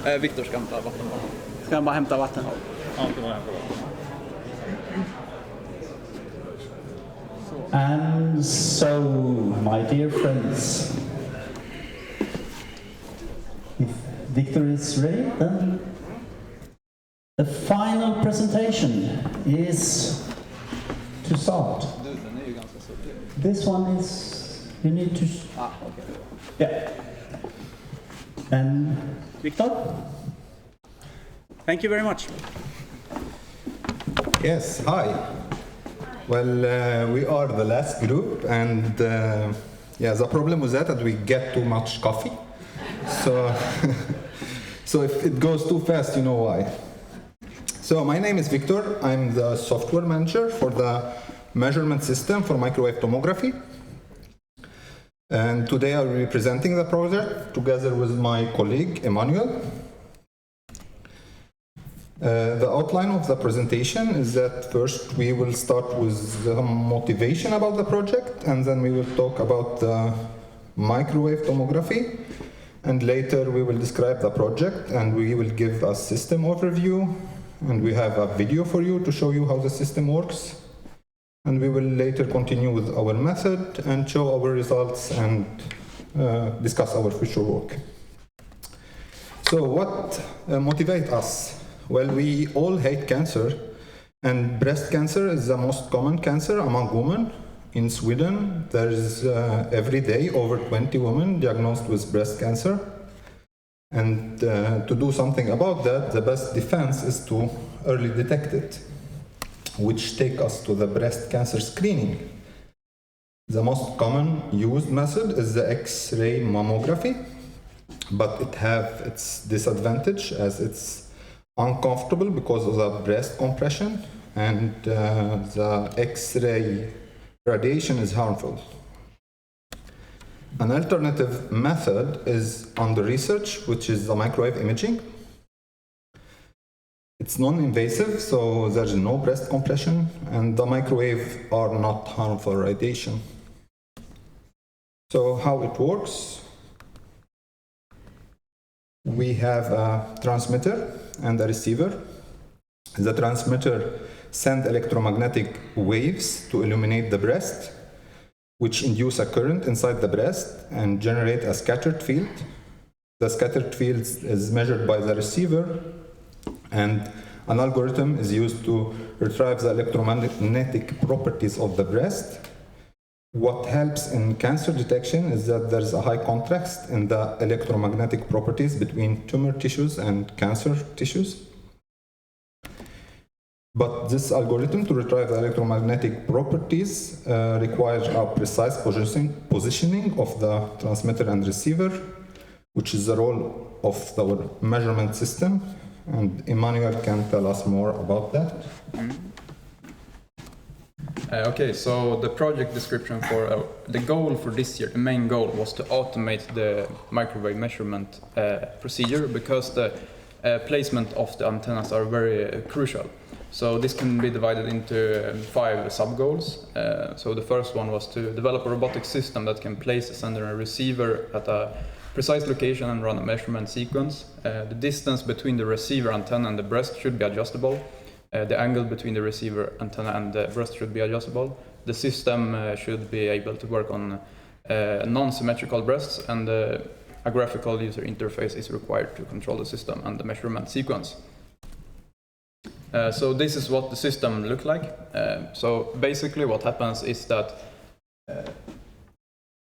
Viktor ska hämta vatten. Ska han bara hämta vatten? Ja, det var hämta vatten. And so, my dear friends, if Victor is ready, then the final presentation is to start. This one is, you need to... Okay. Yeah. And Victor, thank you very much. Yes, hi. Well, we are the last group, and the problem with that we get too much coffee. So, so if it goes too fast, you know why. So my name is Victor. I'm the software manager for the measurement system for microwave tomography. And today I'll be presenting the project together with my colleague, Emmanuel. The outline of the presentation is that first we will start with the motivation about the project, and then we will talk about the microwave tomography, and later we will describe the project and we will give a system overview, and we have a video for you to show you how the system works, and we will later continue with our method and show our results and discuss our future work. So what motivates us? Well, we all hate cancer, and breast cancer is the most common cancer among women. In Sweden, there is every day over 20 women diagnosed with breast cancer. And to do something about that, the best defense is to early detect it, which takes us to the breast cancer screening. The most common used method is the X-ray mammography, but it has its disadvantage as it's uncomfortable because of the breast compression, and the X-ray radiation is harmful. An alternative method is under research, which is the microwave imaging. It's non-invasive, so there's no breast compression, and the microwave are not harmful radiation. So how it works? We have a transmitter and a receiver. The transmitter sends electromagnetic waves to illuminate the breast, which induce a current inside the breast and generate a scattered field. The scattered field is measured by the receiver, and an algorithm is used to retrieve the electromagnetic properties of the breast. What helps in cancer detection is that there is a high contrast in the electromagnetic properties between tumor tissues and cancer tissues. But this algorithm to retrieve the electromagnetic properties requires a precise positioning of the transmitter and receiver, which is the role of our measurement system. And Emmanuel can tell us more about that. Okay, so the project description for the goal for this year, the main goal was to automate the microwave measurement procedure, because the placement of the antennas are very crucial. So this can be divided into 5 sub-goals. So the first one was to develop a robotic system that can place a sender and receiver at a precise location and run a measurement sequence. The distance between the receiver antenna and the breast should be adjustable. The angle between the receiver antenna and the breast should be adjustable. The system should be able to work on non-symmetrical breasts, and a graphical user interface is required to control the system and the measurement sequence. So this is what the system looked like. So basically what happens is that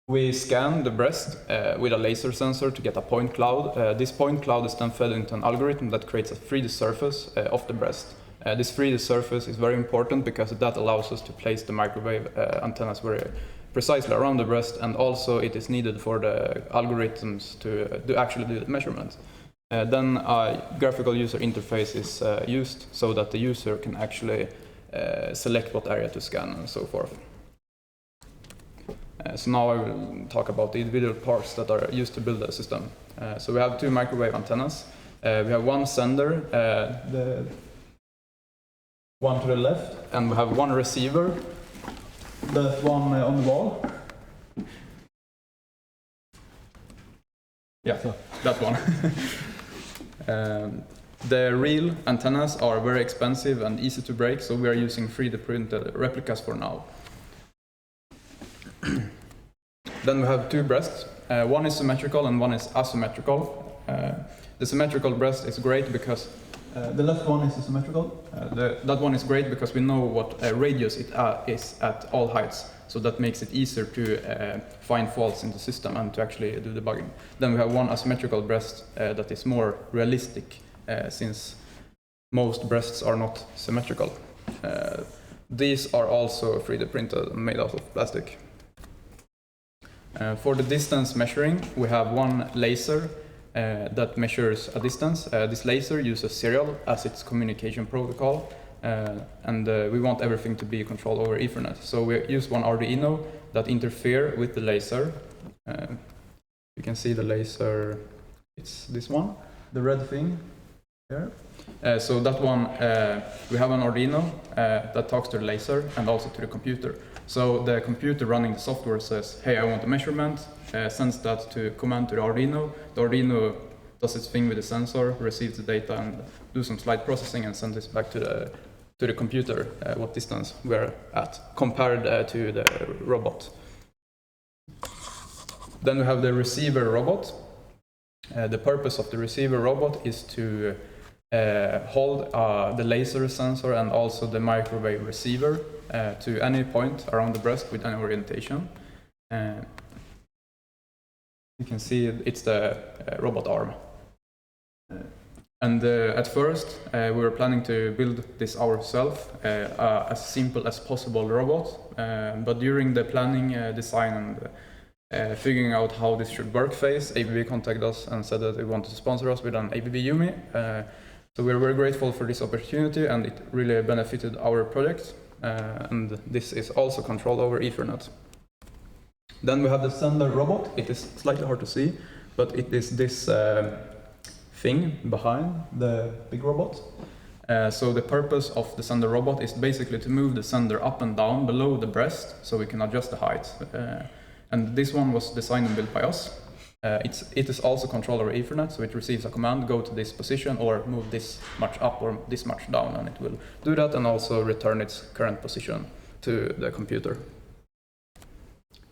we scan the breast with a laser sensor to get a point cloud. This point cloud is then fed into an algorithm that creates a 3D surface of the breast. This 3D surface is very important because that allows us to place the microwave antennas very precisely around the breast, and also it is needed for the algorithms to actually do the measurements. Then a graphical user interface is used so that the user can actually select what area to scan and so forth. So now I will talk about the individual parts that are used to build the system. So we have 2 microwave antennas. We have one sender, the one to the left, and we have one receiver, that one on the wall. Yeah, that one. The real antennas are very expensive and easy to break, so we are using 3D printed replicas for now. Then we have two breasts. One is symmetrical and one is asymmetrical. The symmetrical breast is great because the left one is symmetrical. That one is great because we know what radius it is at all heights, so that makes it easier to find faults in the system and to actually do debugging. Then we have one asymmetrical breast that is more realistic, since most breasts are not symmetrical. These are also 3D printed and made out of plastic. For the distance measuring, we have one laser that measures a distance. This laser uses serial as its communication protocol, and we want everything to be controlled over Ethernet. So we use one Arduino that interfere with the laser. You can see the laser, it's this one, the red thing here. So that one, we have an Arduino that talks to the laser and also to the computer. So the computer running the software says, hey, I want a measurement, sends that to command to the Arduino. The Arduino does its thing with the sensor, receives the data and do some slide processing and sends this back to the computer, what distance we're at, compared to the robot. Then we have the receiver robot. The purpose of the receiver robot is to hold the laser sensor and also the microwave receiver to any point around the breast with any orientation. You can see it's the robot arm. And at first we were planning to build this ourselves, as simple as possible robot, but during the planning, design and figuring out how this should work phase, ABB contacted us and said that they wanted to sponsor us with an ABB Yumi. So we're very grateful for this opportunity, and it really benefited our project. And this is also controlled over Ethernet. Then we have the sender robot. It is slightly hard to see, but it is this thing behind the big robot. So the purpose of the sender robot is basically to move the sender up and down below the breast so we can adjust the height. And this one was designed and built by us. It is also controlled over Ethernet, so it receives a command, go to this position or move this much up or this much down, and it will do that and also return its current position to the computer.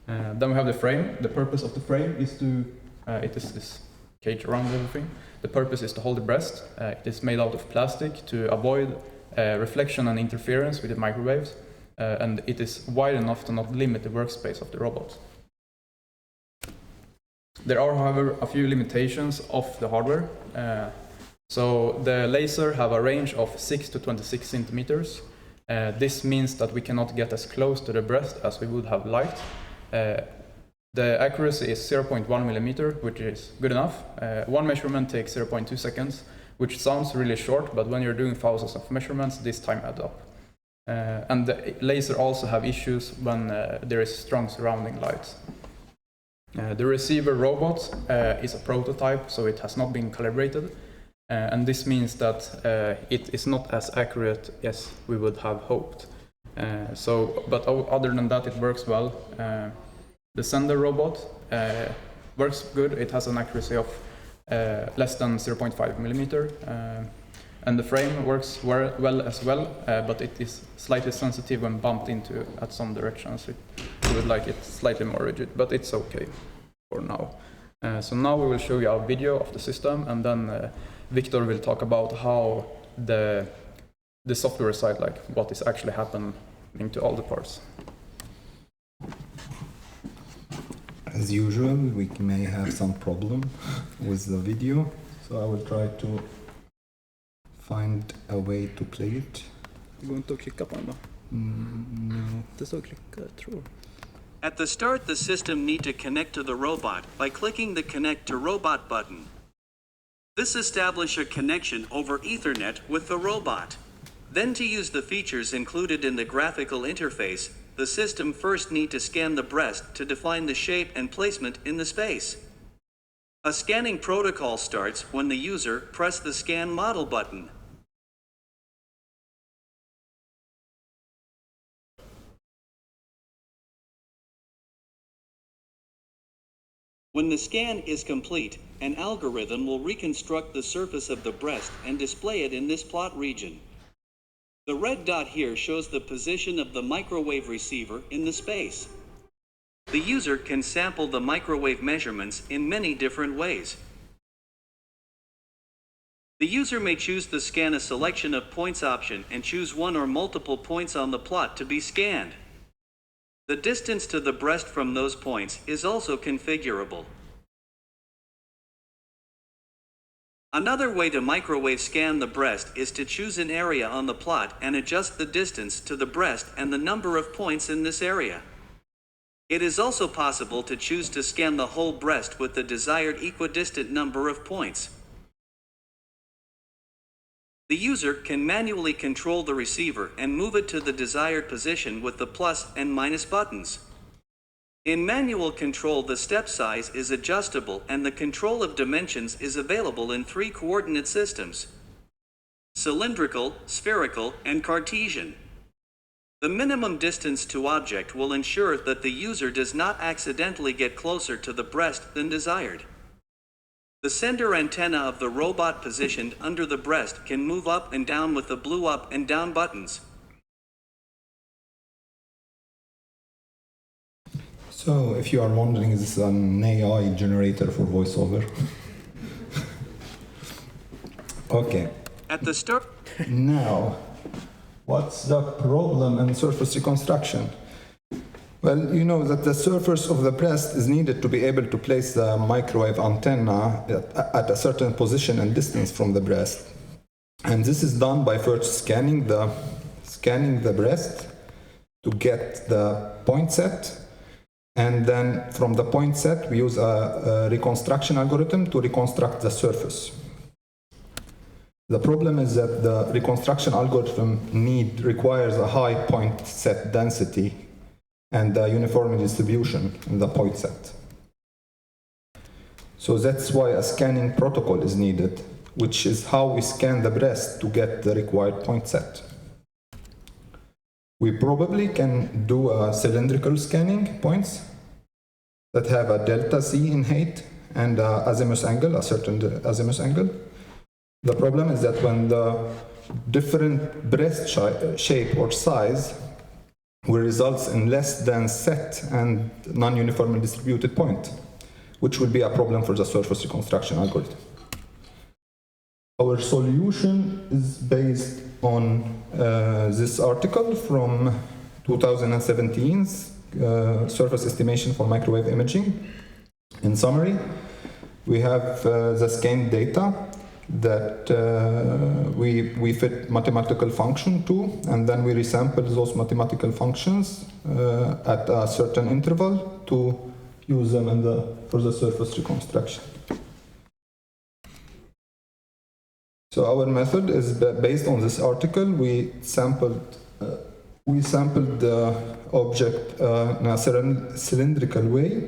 Then we have the frame. The purpose of the frame is to, it is this cage around everything. The purpose is to hold the breast. It is made out of plastic to avoid reflection and interference with the microwaves, and it is wide enough to not limit the workspace of the robot. There are, however, a few limitations of the hardware. So the laser have a range of 6 to 26 centimeters. This means that we cannot get as close to the breast as we would have liked. The accuracy is 0.1 millimeter, which is good enough. One measurement takes 0.2 seconds, which sounds really short, but when you're doing thousands of measurements, this time adds up. And the laser also have issues when there is strong surrounding light. The receiver robot is a prototype, so it has not been calibrated, and this means that it is not as accurate as we would have hoped. But other than that, it works well. The sender robot works good. It has an accuracy of less than 0.5 millimeter, and the frame works well as well, but it is slightly sensitive when bumped into at some directions. We would like it slightly more rigid, but it's okay for now. So now we will show you a video of the system, and then Victor will talk about how the software side, like what is actually happening to all the parts. As usual, we may have some problem with the video, so I will try to find a way to play it. Det går inte att klicka på den då? No. Det står klicka, jag tror. At the start, the system need to connect to the robot by clicking the Connect to Robot button. This establishes a connection over Ethernet with the robot. Then to use the features included in the graphical interface, the system first need to scan the breast to define the shape and placement in the space. A scanning protocol starts when the user press the Scan Model button. When the scan is complete, an algorithm will reconstruct the surface of the breast and display it in this plot region. The red dot here shows the position of the microwave receiver in the space. The user can sample the microwave measurements in many different ways. The user may choose to scan a selection of points option and choose one or multiple points on the plot to be scanned. The distance to the breast from those points is also configurable. Another way to microwave scan the breast is to choose an area on the plot and adjust the distance to the breast and the number of points in this area. It is also possible to choose to scan the whole breast with the desired equidistant number of points. The user can manually control the receiver and move it to the desired position with the plus and minus buttons. In manual control, the step size is adjustable and the control of dimensions is available in 3 coordinate systems: cylindrical, spherical, and Cartesian. The minimum distance to object will ensure that the user does not accidentally get closer to the breast than desired. The sender antenna of the robot positioned under the breast can move up and down with the blue up and down buttons. So, if you are wondering, is this an AI generator for voiceover? Okay. At the start. Now, what's the problem in surface reconstruction? Well, you know that the surface of the breast is needed to be able to place the microwave antenna at a certain position and distance from the breast. And this is done by first scanning the breast to get the point set. And then from the point set, we use a reconstruction algorithm to reconstruct the surface. The problem is that the reconstruction algorithm requires a high point set density and a uniform distribution in the point set. So that's why a scanning protocol is needed, which is how we scan the breast to get the required point set. We probably can do a cylindrical scanning points that have a delta C in height and azimuth angle, a certain azimuth angle. The problem is that when the different breast shape or size will result in less than set and non-uniformly distributed point, which will be a problem for the surface reconstruction algorithm. Our solution is based on this article from 2017's Surface Estimation for Microwave Imaging. In summary, we have the scanned data that we fit mathematical function to, and then we resample those mathematical functions at a certain interval to use them for the surface reconstruction. So our method is based on this article. We sampled the object in a cylindrical way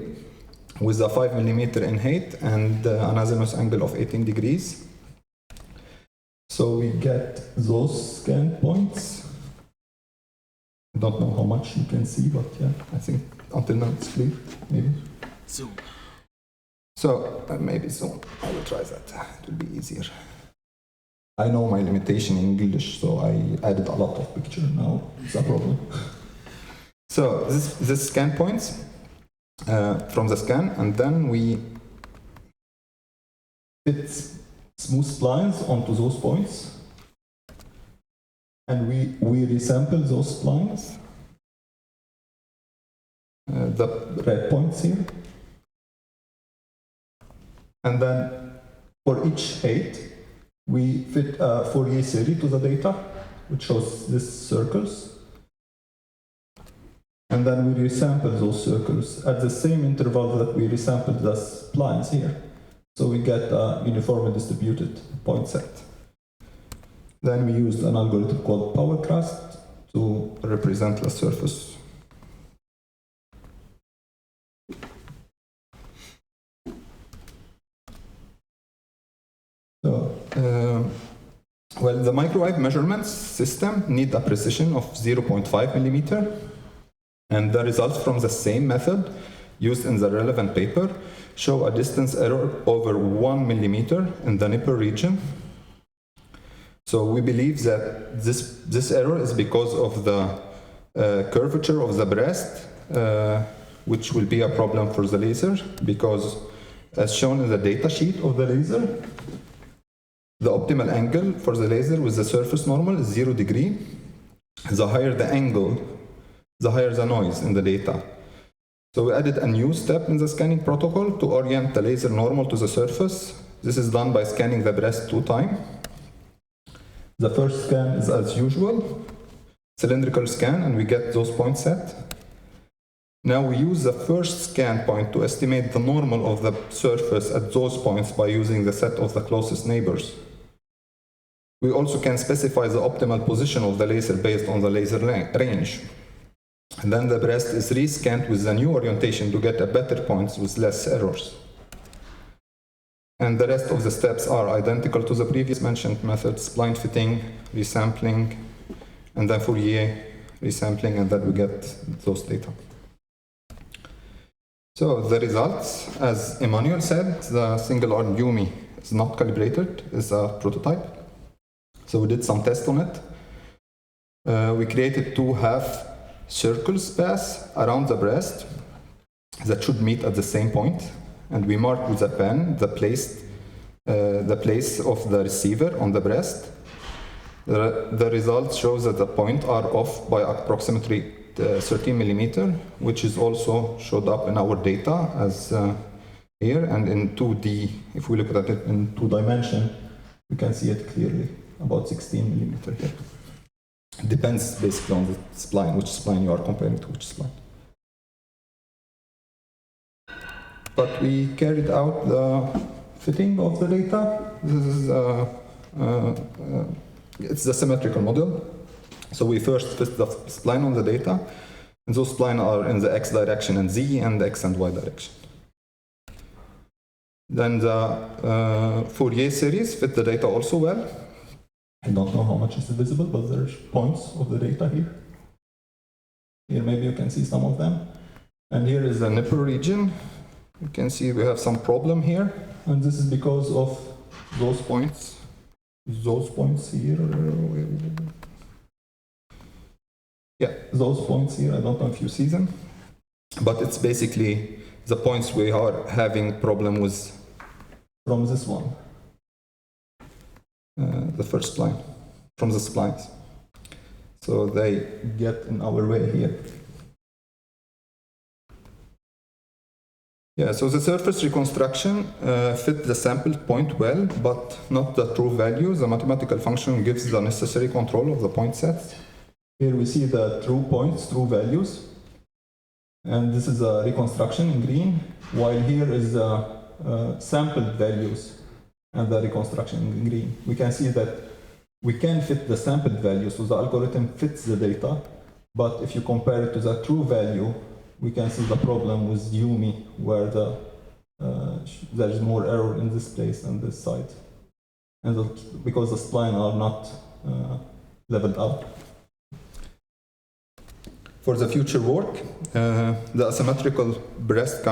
with a 5 mm in height and an azimuth angle of 18 degrees. So we get those scan points. I don't know how much you can see, but yeah, I think until now it's clear. Maybe Zoom. So maybe zoom. I will try that. It will be easier. I know my limitation in English, so I added a lot of picture now. It's a problem. So this scan points from the scan, and then we fit smooth splines onto those points, and we resample those splines, the red points here, and then for each height we fit a Fourier series to the data, which shows these circles, and then we resample those circles at the same interval that we resampled the splines here. So we get a uniformly distributed point set. Then we used an algorithm called power crust to represent the surface. So, well, the microwave measurement system need a precision of 0.5 mm, and the results from the same method used in the relevant paper show a distance error over 1 millimeter in the nipple region. So we believe that this error is because of the curvature of the breast, which will be a problem for the laser, because as shown in the data sheet of the laser, the optimal angle for the laser with the surface normal is 0 degree. The higher the angle, the higher the noise in the data. So we added a new step in the scanning protocol to orient the laser normal to the surface. This is done by scanning the breast 2 times. The first scan is as usual, cylindrical scan, and we get those points set. Now we use the first scan point to estimate the normal of the surface at those points by using the set of the closest neighbors. We also can specify the optimal position of the laser based on the laser range. And then the breast is rescanned with the new orientation to get a better points with less errors. And the rest of the steps are identical to the previous mentioned methods: blind fitting, resampling, and then Fourier resampling, and then we get those data. So the results, as Emmanuel said, the single-arm Yumi is not calibrated, is a prototype. So we did some tests on it. We created 2 half circles pass around the breast that should meet at the same point, and we marked with a pen the place of the receiver on the breast. The results shows that the points are off by approximately 13 millimeter, which is also showed up in our data as here, and in 2D, if we look at it in 2 dimension, we can see it clearly, about 16 millimeter here. It depends basically on the spline, which spline you are comparing to which spline. But we carried out the fitting of the data. This is it's the symmetrical model. So we first fit the spline on the data, and those splines are in the x direction and z, and the x and y direction. Then the Fourier series fit the data also well. I don't know how much is visible, but there's points of the data here. Here maybe you can see some of them. And here is the nipple region. You can see we have some problem here, and this is because of those points. Those points here. Yeah, those points here. I don't know if you see them, but it's basically the points we are having problem with from this one. The first line from the splines. So they get in our way here. Yeah, so the surface reconstruction fit the sampled point well, but not the true value. The mathematical function gives the necessary control of the point sets. Here we see the true points, true values. And this is a reconstruction in green, while here is the sampled values and the reconstruction in green. We can see that we can fit the sampled value, so the algorithm fits the data, but if you compare it to the true value, we can see the problem with Yumi, where there is more error in this place and this side, and because the spline are not leveled out. For the future work, the asymmetrical breast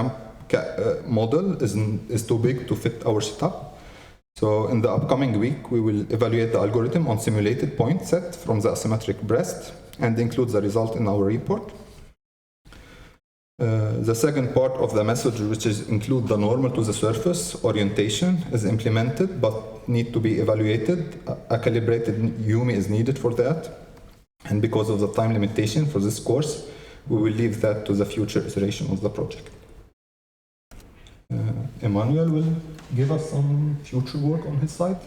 model is too big to fit our setup. So in the upcoming week, we will evaluate the algorithm on simulated point set from the asymmetric breast and include the result in our report. The second part of the method, which is include the normal to the surface orientation, is implemented but need to be evaluated. A calibrated Yumi is needed for that. And because of the time limitation for this course, we will leave that to the future iteration of the project. Emmanuel will give us some future work on his side.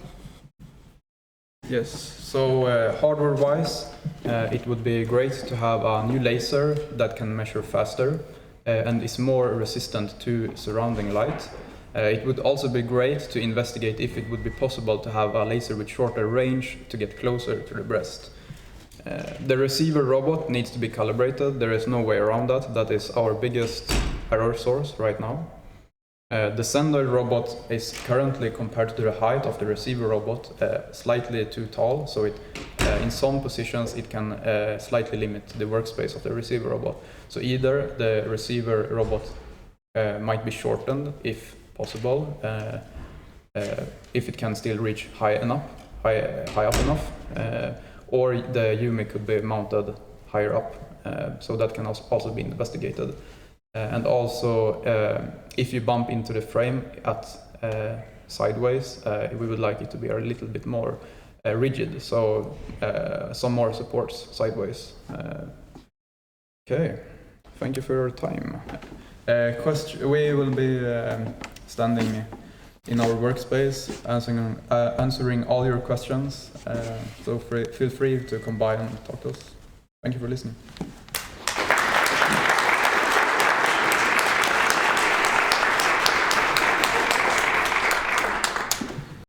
Yes, so hardware-wise, it would be great to have a new laser that can measure faster and is more resistant to surrounding light. It would also be great to investigate if it would be possible to have a laser with shorter range to get closer to the breast. The receiver robot needs to be calibrated. There is no way around that. That is our biggest error source right now. The sender robot is currently, compared to the height of the receiver robot, slightly too tall, so in some positions it can slightly limit the workspace of the receiver robot. So either the receiver robot might be shortened if possible, if it can still reach high up enough, or the UMI could be mounted higher up, so that can also be investigated. And also, if you bump into the frame at sideways, we would like it to be a little bit more rigid, so some more supports sideways. Okay, thank you for your time. We will be standing in our workspace answering all your questions, so feel free to come by and talk to us. Thank you for listening.